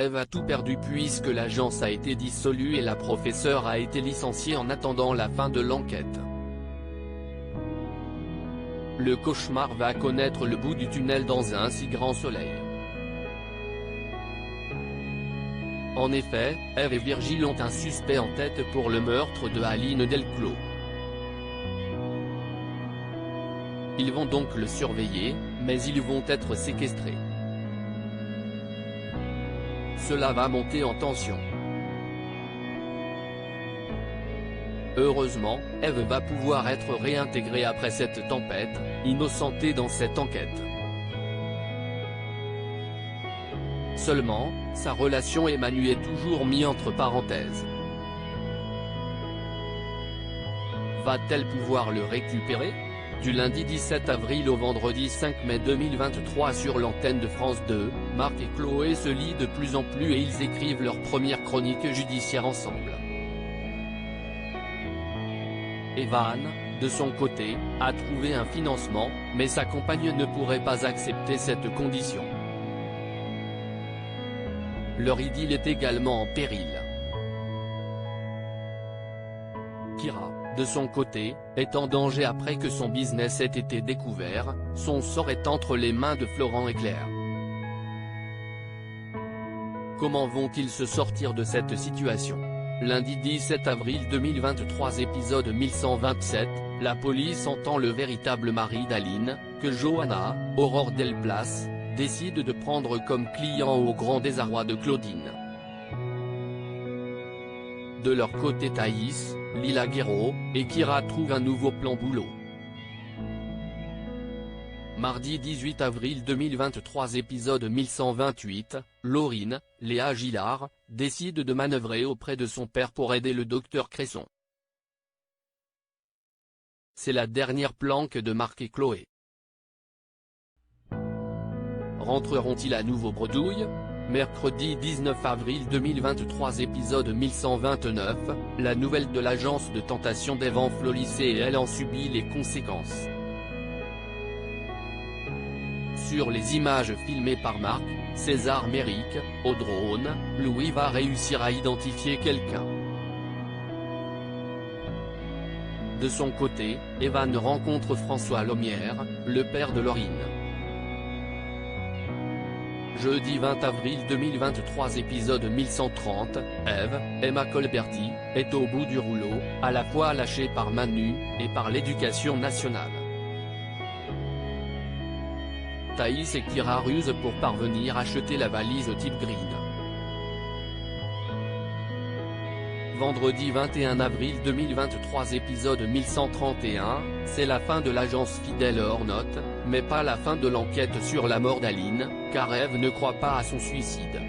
Eve a tout perdu puisque l'agence a été dissolue et la professeure a été licenciée en attendant la fin de l'enquête. Le cauchemar va connaître le bout du tunnel dans un si grand soleil. En effet, Eve et Virgile ont un suspect en tête pour le meurtre de Aline Delclos. Ils vont donc le surveiller, mais ils vont être séquestrés. Cela va monter en tension. Heureusement, Eve va pouvoir être réintégrée après cette tempête, innocentée dans cette enquête. Seulement, sa relation et Manu est toujours mise entre parenthèses. Va-t-elle pouvoir le récupérer ? Du lundi 17 avril au vendredi 5 mai 2023 sur l'antenne de France 2, Marc et Chloé se lient de plus en plus et ils écrivent leur première chronique judiciaire ensemble. Evan, de son côté, a trouvé un financement, mais sa compagne ne pourrait pas accepter cette condition. Leur idylle est également en péril. Kira, de son côté, est en danger après que son business ait été découvert, son sort est entre les mains de Florent et Claire. Comment vont-ils se sortir de cette situation ? Lundi 17 avril 2023 épisode 1127, la police entend le véritable mari d'Aline, que Johanna, Aurore Delplace, décide de prendre comme client au grand désarroi de Claudine. De leur côté Thaïs, Lila Guerreau, et Kira trouvent un nouveau plan boulot. Mardi 18 avril 2023 épisode 1128, Laurine, Léa Gillard, décide de manœuvrer auprès de son père pour aider le docteur Cresson. C'est la dernière planque de Marc et Chloé. Rentreront-ils à nouveau bredouille ? Mercredi 19 avril 2023 épisode 1129, la nouvelle de l'agence de tentation d'Eve enfle au lycée et elle en subit les conséquences. Sur les images filmées par Marc, César Méric, au drone, Louis va réussir à identifier quelqu'un. De son côté, Evan rencontre François Lomière, le père de Laurine. Jeudi 20 avril 2023 épisode 1130, Eve, Emma Colberti, est au bout du rouleau, à la fois lâchée par Manu, et par l'éducation nationale. Thaïs et Kira rusent pour parvenir à acheter la valise type green. Vendredi 21 avril 2023 épisode 1131, c'est la fin de l'agence fidèle hors note, mais pas la fin de l'enquête sur la mort d'Aline, car Eve ne croit pas à son suicide.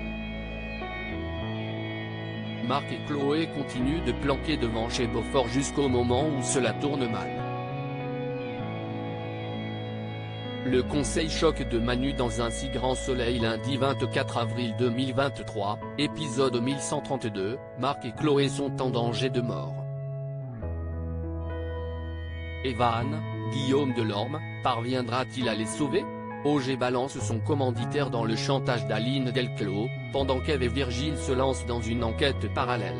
Marc et Chloé continuent de planquer devant chez Beaufort jusqu'au moment où cela tourne mal. Le conseil choc de Manu dans un si grand soleil lundi 24 avril 2023, épisode 1132, Marc et Chloé sont en danger de mort. Evan, Guillaume Delorme, parviendra-t-il à les sauver ? OG balance son commanditaire dans le chantage d'Aline Delclos, pendant qu'Eve et Virgile se lancent dans une enquête parallèle.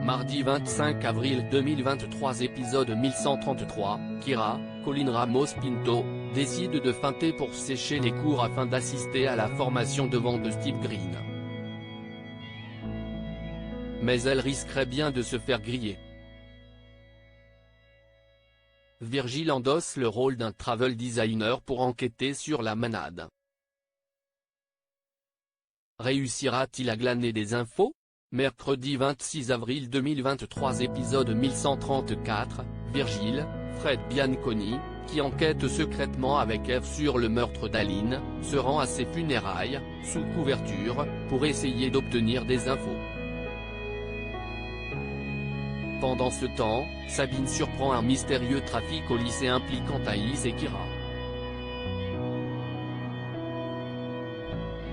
Mardi 25 avril 2023 épisode 1133, Kira, Colline Ramos-Pinto, décide de feinter pour sécher les cours afin d'assister à la formation de vente de Steve Green. Mais elle risquerait bien de se faire griller. Virgile endosse le rôle d'un travel designer pour enquêter sur la manade. Réussira-t-il à glaner des infos ? Mercredi 26 avril 2023 épisode 1134, Virgile, Fred Bianconi, qui enquête secrètement avec Eve sur le meurtre d'Aline, se rend à ses funérailles, sous couverture, pour essayer d'obtenir des infos. Pendant ce temps, Sabine surprend un mystérieux trafic au lycée impliquant Thaïs et Kira.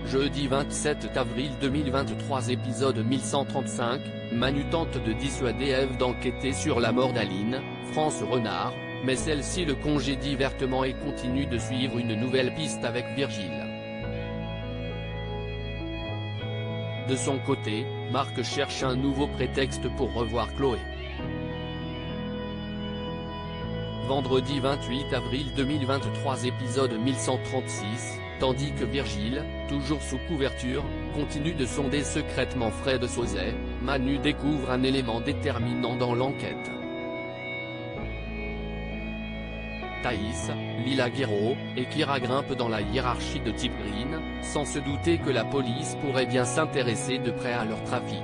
Jeudi 27 avril 2023 épisode 1135, Manu tente de dissuader Eve d'enquêter sur la mort d'Aline, France Renard, mais celle-ci le congédie vertement et continue de suivre une nouvelle piste avec Virgile. De son côté, Marc cherche un nouveau prétexte pour revoir Chloé. Vendredi 28 avril 2023 épisode 1136, tandis que Virgile, toujours sous couverture, continue de sonder secrètement Fred Sauzet, Manu découvre un élément déterminant dans l'enquête. Thaïs, Lila Guerreau, et Kira grimpent dans la hiérarchie de Type Green, sans se douter que la police pourrait bien s'intéresser de près à leur trafic.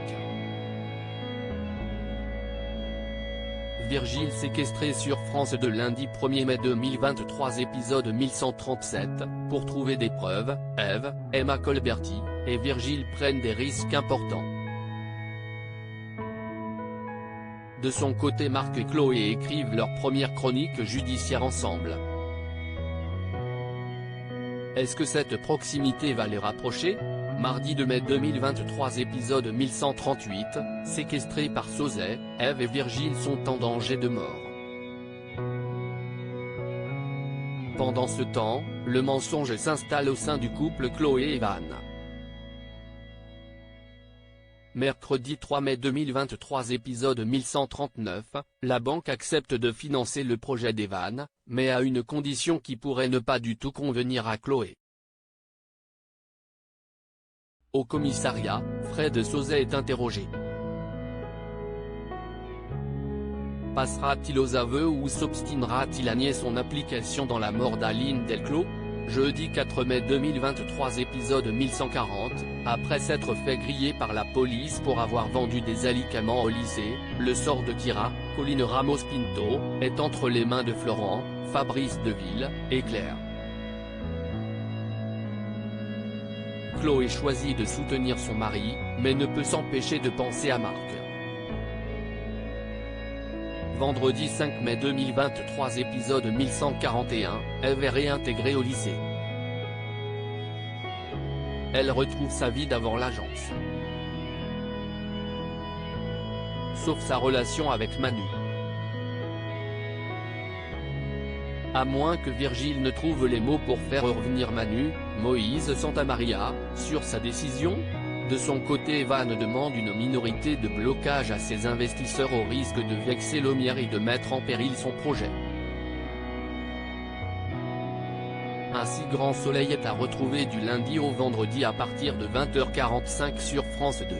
Virgile séquestré sur France 2 lundi 1er mai 2023 épisode 1137, pour trouver des preuves, Eve, Emma Colberti, et Virgile prennent des risques importants. De son côté Marc et Chloé écrivent leur première chronique judiciaire ensemble. Est-ce que cette proximité va les rapprocher ? Mardi 2 mai 2023 épisode 1138, séquestrés par Sauzet, Eve et Virgile sont en danger de mort. Pendant ce temps, le mensonge s'installe au sein du couple Chloé et Van. Mercredi 3 mai 2023 épisode 1139, la banque accepte de financer le projet d'Evan, mais à une condition qui pourrait ne pas du tout convenir à Chloé. Au commissariat, Fred Sauzet est interrogé. Passera-t-il aux aveux ou s'obstinera-t-il à nier son implication dans la mort d'Aline Delclos ? Jeudi 4 mai 2023 épisode 1140, après s'être fait griller par la police pour avoir vendu des alicaments au lycée, le sort de Kira, Colline Ramos-Pinto, est entre les mains de Florent, Fabrice Deville, et Claire. Chloé choisit de soutenir son mari, mais ne peut s'empêcher de penser à Marc. Vendredi 5 mai 2023 épisode 1141, Eve est réintégrée au lycée. Elle retrouve sa vie d'avant l'agence. Sauf sa relation avec Manu. À moins que Virgile ne trouve les mots pour faire revenir Manu, Moïse Santamaria, sur sa décision. De son côté Evan demande une minorité de blocage à ses investisseurs au risque de vexer Lomière et de mettre en péril son projet. Ainsi Grand Soleil est à retrouver du lundi au vendredi à partir de 20h45 sur France 2.